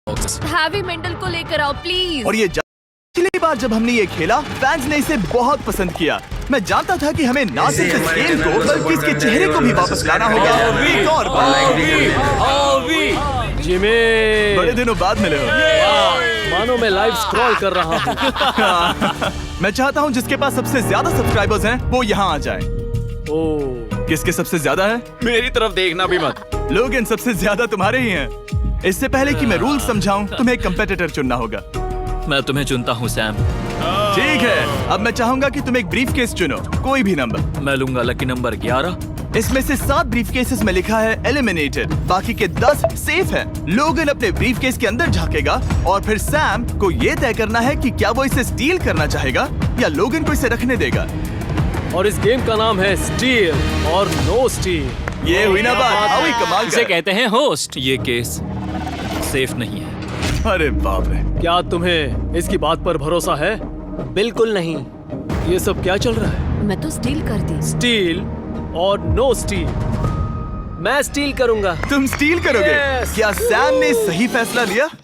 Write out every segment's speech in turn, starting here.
Heavy mental को लेकर आओ प्लीज। और ये पिछली बार जब हमने ये खेला फैंस ने इसे बहुत पसंद किया। मैं जानता था कि हमें ना सिर्फ इस गेम को बल्कि इसके चेहरे को भी वापस लाना होगा। एक और जिमी, बड़े दिनों बाद मिले हो। मानो मैं लाइव स्क्रॉल कर रहा हूँ। मैं चाहता हूँ जिसके पास सबसे ज्यादा सब्सक्राइबर्स हैं वो यहाँ आ जाए। ओह, किसके सबसे ज्यादा है? मेरी तरफ देखना भी मत। लोगन सबसे ज्यादा तुम्हारे ही हैं। इससे पहले कि मैं रूल समझाऊं तुम्हें एक कंपेटिटर चुनना होगा। मैं तुम्हें चुनता हूँ सैम। ठीक है, अब मैं चाहूंगा कि तुम एक ब्रीफ केस चुनो, कोई भी नंबर। मैं लूंगा लकी नंबर 11। इसमें से 7 ब्रीफ केसेस में लिखा है एलिमिनेटेड, बाकी के 10 सेफ हैं। लोगन अपने ब्रीफ केस के अंदर झांकेगा और फिर सैम को ये तय करना है कि क्या वो इसे स्टील करना चाहेगा या लोगन को इसे रखने देगा। और इस गेम का नाम है स्टील और नो स्टील। ये हुई ना बात, हाउ कमाल इसे का। कहते हैं होस्ट। ये केस सेफ नहीं है। अरे बाप रे, क्या तुम्हें इसकी बात पर भरोसा है? बिल्कुल नहीं। ये सब क्या चल रहा है? मैं तो स्टील कर दी। स्टील और नो स्टील। मैं स्टील करूंगा। तुम स्टील करोगे? Yes! क्या सैम ने सही फैसला लिया? देख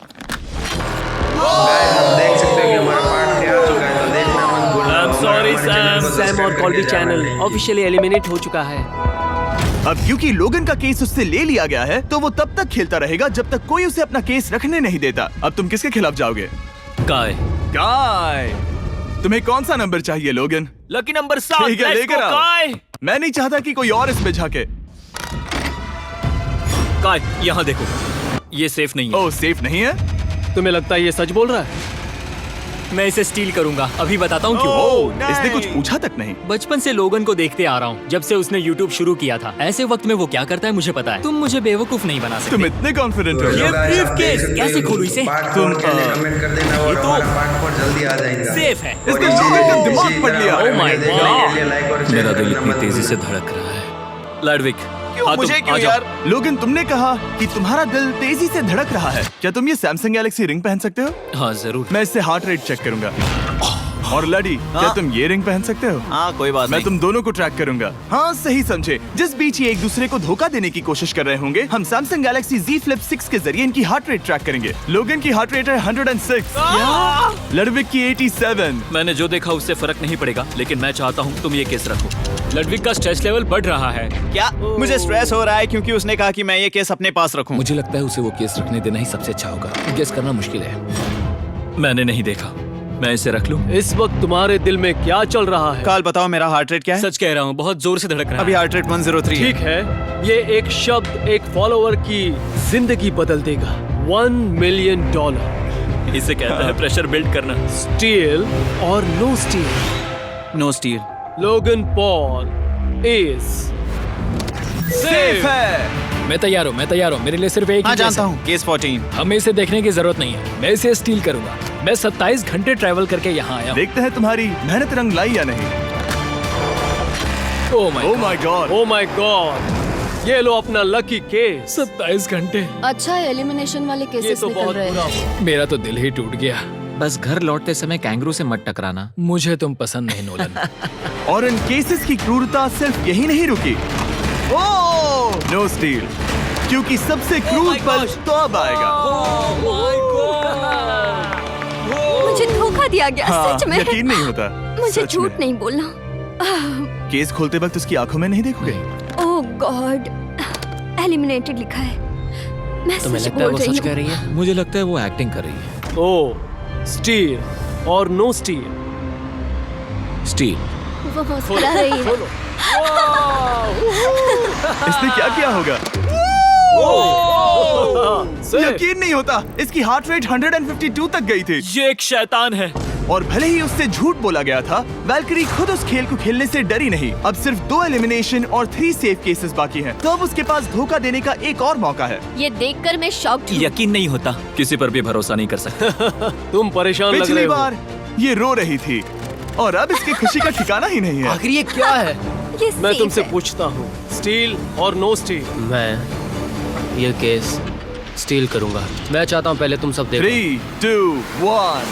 सकते हो कि हमारा पार्ट तैयार चुका है, तो देखना मत भूलना। I'm sorry, Sam. सैम और कॉल्बी चैनल ऑफिशियली एलिमिनेट हो चुका है। अब क्योंकि लोगन का केस उससे ले लिया गया है तो वो तब तक खेलता रहेगा जब तक कोई उसे अपना केस रखने नहीं देता। अब तुम किसके खिलाफ जाओगे? काय। काय। तुम्हें कौन सा नंबर चाहिए लोगन? Lucky number 7। ठीक है, Let's लेकर go, आओ। काय। मैं नहीं चाहता कि कोई और इसमें झांके। काय, यहाँ देखो। ये सेफ नहीं है। ओह, सेफ नहीं है? तुम्हें लगता है ये सच बोल रहा है? मैं इसे स्टील करूंगा। अभी बताता हूँ क्यों। ओह, इसने कुछ पूछा तक नहीं। बचपन से लोगन को देखते आ रहा हूँ, जब से उसने YouTube शुरू किया था। ऐसे वक्त में वो क्या करता है मुझे पता है। तुम मुझे बेवकूफ नहीं बना सकते। तुम इतने कॉन्फिडेंट हो? ये briefcase, कैसे खोलूं इसे? तुम कमेंट कर देना और तो हमारा पार्ट कोड जल्दी आ जाएगा। सेफ है। इसने लोगन का दिमाग पढ़ लिया। Oh my God! मेरा दिल इतनी मत तेजी से भूलना। धड़क रहा है। लैडविक, क्यों मुझे क्यों यार? लोगन, तुमने कहा कि तुम्हारा दिल तेजी से धड़क रहा है। क्या तुम ये सैमसंग गैलेक्सी रिंग पहन सकते हो? हाँ जरूर। मैं इससे हार्ट रेट चेक करूंगा। और लड़ी, क्या तुम ये रिंग पहन सकते हो? हाँ कोई बात मैं तुम दोनों को ट्रैक करूंगा। हाँ सही समझे। जिस बीच ये एक दूसरे को धोखा देने की कोशिश कर रहे होंगे, हम सैमसंग गैलेक्सी Z Flip 6 के जरिए इनकी हार्ट रेट ट्रैक करेंगे। लोगन की हार्ट रेट है 106, लड़विक की 87। मैंने जो देखा उससे फर्क नहीं पड़ेगा, लेकिन मैं चाहता हूँ तुम ये केस रखो। लड़विक का स्ट्रेस लेवल बढ़ रहा है। क्या? मुझे स्ट्रेस हो रहा है क्योंकि उसने कहा कि मैं ये केस अपने पास रखूं। मुझे लगता है उसे वो केस रखने देना ही सबसे अच्छा होगा। गेस करना मुश्किल है। मैंने नहीं देखा। मैं इसे रख लूं? इस वक्त तुम्हारे दिल में क्या चल रहा है? काल बताओ मेरा हार्ट रेट क्या है? सच कह रहा हूँ, बहुत जोर से धड़क रहा अभी है। हार्ट रेट 103 ठीक है, ये एक शब्द एक फॉलोअर की जिंदगी बदल देगा। $1 मिलियन। इसे कहते हैं प्रेशर बिल्ड करना। स्टील और no steel. No steel. Logan Paul is safe है। मैं तैयार हूँ, मैं तैयार हूँ। मेरे लिए सिर्फ एक हाँ ही केस जानता है। हूँ, केस 14। हमें इसे देखने की जरूरत नहीं है। मैं इसे स्टील करूंगा। मैं 27 घंटे ट्रैवल करके यहाँ आया हूँ। देखते हैं तुम्हारी मेहनत रंग लाई या नहीं। Oh my oh my God. Oh my God, ये लो अपना लकी केस। 27 घंटे। अच्छा एलिमिनेशन वाले ये केसेस तो निकल बहुत रहे बुरा हैं। हुआ। मेरा तो दिल ही टूट गया। बस घर लौटते समय कैंगरू से मत टकराना। मुझे तुम पसंद नहीं नोलन। और इन केसेस की क्रूरता सिर्फ यही नहीं रुकी। ओह, नो स्टील, क्योंकि सबसे क्रूर पल तो अब आएगा। मुझे धोखा दिया गया। हाँ, सच में यकीन नहीं होता। मुझे सच झूठ में। नहीं बोलना। केस खोलते वक्त उसकी आंखों में नहीं देखोगे? ओह गॉड, एलिमिनेटेड लिखा है। मैं तुम्हें सच लगता है बोल वो रही सच हूँ। कह रही है? मुझे लगता है वो एक्टिंग कर रही है। ओ, स्टील और नो स्टील। स्टील। वो मुस्कुरा रही है। इसने क्या किया होगा? यकीन नहीं होता, इसकी हार्ट रेट 152 तक गई थी। ये एक शैतान है। और भले ही उससे झूठ बोला गया था, वैल्करी खुद उस खेल को खेलने से डरी नहीं। अब सिर्फ 2 एलिमिनेशन और 3 सेफ केसेस बाकी हैं। तो अब उसके पास धोखा देने का एक और मौका है। ये देखकर मैं शॉक्ड हूँ। यकीन नहीं होता। किसी पर भी भरोसा नहीं कर सकते। तुम परेशान लग रहे पिछली हो। बार ये रो रही थी और अब इसकी खुशी का ठिकाना ही नहीं है। आखिर ये क्या है? ये मैं safe तुमसे है। पूछता हूँ, स्टील और नो स्टील। मैं ये केस स्टील करूंगा। मैं चाहता हूँ पहले तुम सब देखो। 3, 2, 1।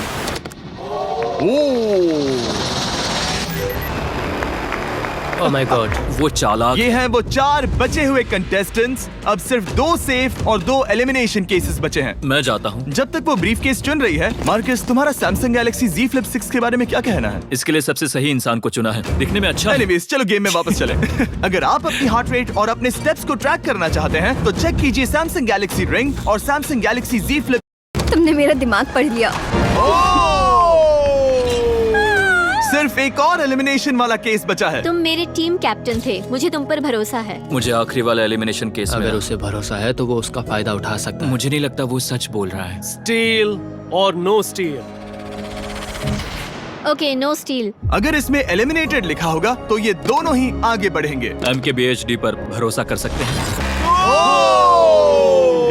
Oh my God. वो चालाक। ये हैं वो 4 बचे हुए कंटेस्टेंट्स। अब सिर्फ 2 सेफ और 2 एलिमिनेशन केसेस बचे हैं। मैं जाता हूँ। जब तक वो ब्रीफ केस चुन रही है, मार्कस, तुम्हारा सैमसंग गैलेक्सी Z Flip 6 के बारे में क्या कहना है? इसके लिए सबसे सही इंसान को चुना है। दिखने में अच्छा है। एनीवेज, चलो गेम में वापस चलें। अगर आप अपनी हार्ट रेट और अपने स्टेप्स को ट्रैक करना चाहते हैं, तो चेक कीजिए सैमसंग गैलेक्सी रिंग और सैमसंग गैलेक्सी Z Flip। तुमने मेरा दिमाग पढ़ लिया। सिर्फ एक और एलिमिनेशन वाला केस बचा है। तुम मेरे टीम कैप्टन थे, मुझे तुम पर भरोसा है। मुझे आखिरी वाला एलिमिनेशन केस अगर में उसे भरोसा है तो वो उसका फायदा उठा सकता है। मुझे नहीं लगता वो सच बोल रहा है। स्टील और no steel. Okay, no steel. अगर इसमें एलिमिनेटेड लिखा होगा तो ये दोनों ही आगे बढ़ेंगे। MKBHD पर भरोसा कर सकते हैं।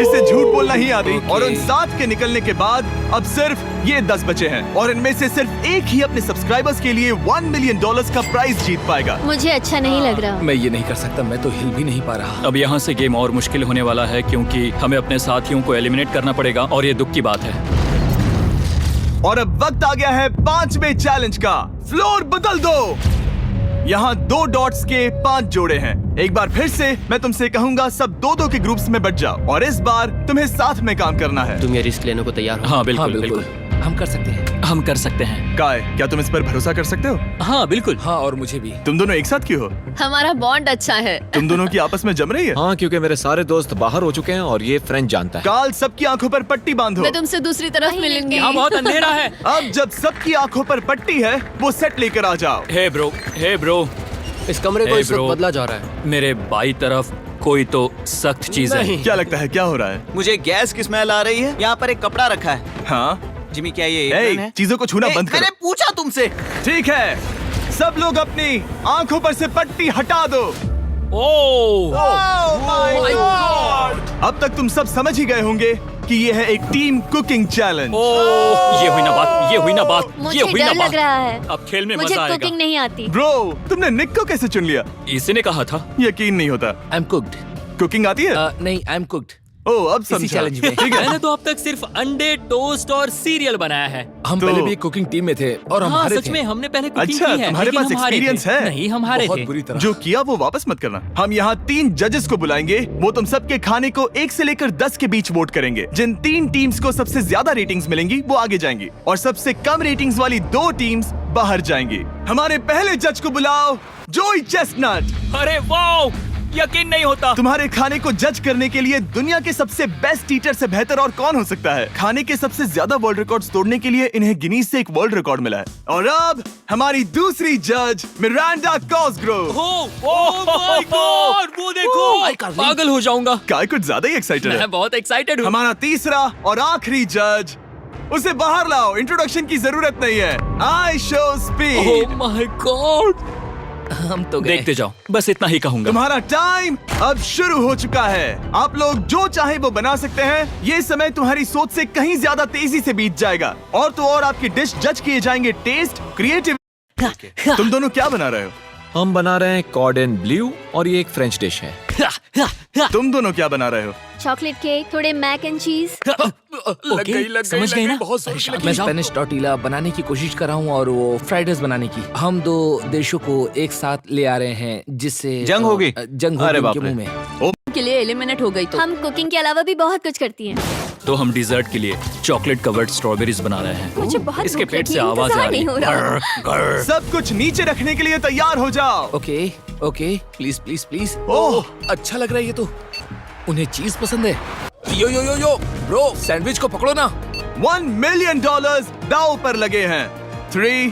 इसे झूठ बोलना ही आती। और उन 7 के निकलने के बाद अब सिर्फ ये 10 बचे हैं और इनमें से सिर्फ एक ही अपने सब्सक्राइबर्स के लिए $1 मिलियन का प्राइज जीत पाएगा। मुझे अच्छा नहीं लग रहा। मैं ये नहीं कर सकता, मैं तो हिल भी नहीं पा रहा। अब यहाँ से गेम और मुश्किल होने वाला है क्योंकि हमें अपने साथियों को एलिमिनेट करना पड़ेगा और ये दुख की बात है। और अब वक्त आ गया है 5वें चैलेंज का। फ्लोर बदल दो। यहाँ 2 डॉट्स के 5 जोड़े हैं। एक बार फिर से मैं तुमसे कहूंगा, सब 2-2 के ग्रुप्स में बट जाओ और इस बार तुम्हें साथ में काम करना है। तुम ये रिस्क लेने को तैयार हो? हाँ बिल्कुल बिल्कुल। हम कर सकते हैं। हम कर सकते हैं। काय, क्या तुम इस पर भरोसा कर सकते हो? हाँ बिल्कुल। हाँ, और मुझे भी। तुम दोनों एक साथ क्यों हो? हमारा बॉन्ड अच्छा है। तुम दोनों की आपस में जम रही है? हाँ, क्योंकि मेरे सारे दोस्त बाहर हो चुके हैं और ये फ्रेंड जानता है। काल, सबकी आंखों पर पट्टी बांधो। मैं तुमसे दूसरी तरफ मिलूंगी। यहाँ बहुत अंधेरा है। अब जब सबकी आंखों पर पट्टी है, वो सेट लेकर आ जाओ। Hey bro. इस कमरे को Hey, इस वक्त bro. बदला जा रहा है। मेरे बाई तरफ कोई तो सख्त चीज है। क्या लगता है क्या हो रहा है? मुझे गैस की स्मेल आ रही है। यहाँ पर एक कपड़ा रखा है। हाँ, जिमी, क्या ये ए, एप्रन है? चीजों को छूना ए, बंद मैंने करो। पूछा तुमसे। ठीक है, सब लोग अपनी आंखों पर से पट्टी हटा दो। ओह अब तक तुम सब समझ ही गए होंगे कि ये है एक टीम कुकिंग चैलेंज। ये हुई ना बात, ये हुई ना बात, ये मुझे हुई ना डर लग बात। रहा है। अब खेल में मुझे मजा आएगा। कुकिंग नहीं आती। ब्रो, तुमने निक को कैसे चुन लिया? इसी ने कहा था। यकीन नहीं होता। I am cooked. कुकिंग आती है? नहीं, आई एम कुक्ड। ओ, अब समझा। चैलेंज में। ठीक है। मैंने तो अब तक सिर्फ अंडे, टोस्ट और सीरियल बनाया है। हम तो- पहले भी कुकिंग टीम में थे और हम हाँ हारे सच थे। में हमने पहले कुकिंग अच्छा, की है। तुम्हारे लेकिन पास हम हारे थे। experience है? नहीं, हम हारे बहुत थे। बुरी तरह। जो किया वो वापस मत करना। हम यहाँ 3 जजेस को बुलाएंगे। वो तुम सबके खाने को 1 से लेकर 10 के बीच वोट करेंगे। जिन 3 टीम्स को सबसे ज्यादा रेटिंग्स मिलेंगी वो आगे जाएंगी और सबसे कम रेटिंग्स वाली 2 टीम्स बाहर जाएंगी। हमारे पहले जज को बुलाओ, जोई चेस्टनट। अरे वाह, यकीन नहीं होता। तुम्हारे खाने को जज करने के लिए दुनिया के सबसे बेस्ट ईटर से बेहतर और कौन हो सकता है? खाने के सबसे ज्यादा वर्ल्ड रिकॉर्ड्स तोड़ने के लिए इन्हें गिनीज से एक वर्ल्ड रिकॉर्ड मिला है। और अब हमारी दूसरी जज मिरांडा कॉसग्रोव। ओह माय गॉड, वो देखो। पागल हो जाऊंगा। काय कुछ ज्यादा ही एक्साइटेड है। मैं बहुत एक्साइटेड हूँ। हमारा तीसरा और आखिरी जज, उसे बाहर लाओ। इंट्रोडक्शन की जरूरत नहीं है। I show speed. Oh my God. हम तो गए। देखते जाओ, बस इतना ही कहूंगा। तुम्हारा टाइम अब शुरू हो चुका है। आप लोग जो चाहे वो बना सकते हैं। ये समय तुम्हारी सोच से कहीं ज्यादा तेजी से बीत जाएगा। और तो और आपकी डिश जज किए जाएंगे टेस्ट, क्रिएटिव। तुम दोनों क्या बना रहे हो? हम बना रहे हैं कॉर्ड एंड ब्लू और ये एक फ्रेंच डिश है। तुम दोनों क्या बना रहे हो? चॉकलेट केक, थोड़े मैक एंड चीज। ओके, समझ गई ना? मैं स्पेनिश टॉर्टिला बनाने की कोशिश कर रहा हूँ और वो फ्राइड राइस बनाने की। हम 2 देशों को एक साथ ले आ रहे हैं जिससे जंग होगी? जंग अरे होगी बाप उनके रे। मुंह में। के लिए एलिमिनेट हो गई तो हम कुकिंग के अलावा भी बहुत कुछ करती हैं। तो हम डिजर्ट के लिए चॉकलेट कवर्ड स्ट्रॉबेरीज बना रहे हैं। मुझे बहुत इसके भूख पेट लगी से है, आवाज आ इंतजार रही नहीं हो रहा। है। सब कुछ नीचे रखने के लिए तैयार हो जाओ। Okay okay, please please please. Oh, अच्छा लग रहा है ये तो। उन्हें चीज पसंद है। यो यो यो यो ब्रो, सैंडविच को पकड़ो ना। $1 मिलियन दांव पर लगे हैं। 3,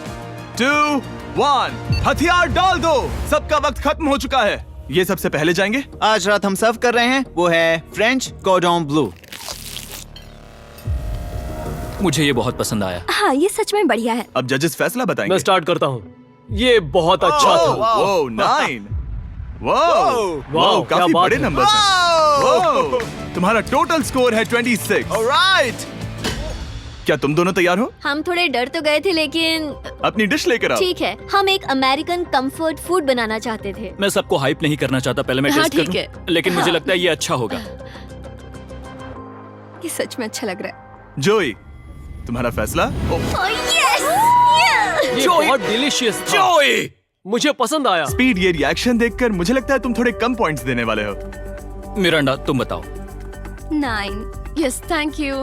2, 1, हथियार डाल दो। सबका वक्त खत्म हो चुका है। ये सबसे पहले जाएंगे। आज रात हम सर्व कर रहे हैं वो है फ्रेंच कॉर्डन ब्लू। मुझे ये बहुत पसंद आया। हाँ, ये सच में बढ़िया है। अब जजेस फैसला बताएंगे। मैं स्टार्ट करता हूँ। ये बहुत अच्छा था। वो 9। वाओ, क्या काफी बात बड़े है। नंबर हैं। तुम्हारा टोटल स्कोर है 26। ऑलराइट। क्या तुम दोनों तैयार हो? हम थोड़े डर तो गए थे लेकिन अपनी डिश लेकर आओ। ठीक है। हम एक अमेरिकन कंफर्ट फूड बनाना चाहते थे। मैं सबको हाइप नहीं करना चाहता, पहले मैं हाँ, टेस्ट ठीक करूं। है। लेकिन मुझे हाँ। लगता है ये अच्छा होगा। ये सच में अच्छा लग रहा है। जोई, तुम्हारा फैसला? यस! ये बहुत डिलीशियस था। जोई, मुझे पसंद आया। स्पीड, ये रिएक्शन देखकर मुझे लगता है तुम थोड़े कम पॉइंट्स देने वाले हो। मिरांडा तुम बताओ, 9। Yes thank you.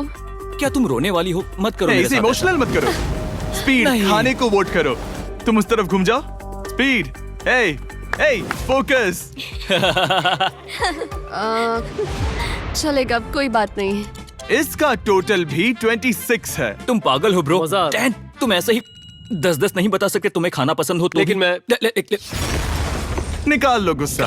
क्या तुम रोने वाली हो? मत करो मेरे इसे साथ इमोशनल मत करो। स्पीड, नहीं। खाने को वोट करो। तुम उस तरफ घूम जाओ। स्पीड, ए फोकस। चलेगा, कोई बात नहीं। इसका टोटल भी 26 है। तुम पागल हो ब्रो। मजा आ रहा है। 10, तुम ऐसे ही 10-10 नहीं बता सकते तुम्हें खाना पसंद हो तो लेकिन भी। मैं निकाल लो गुस्सा।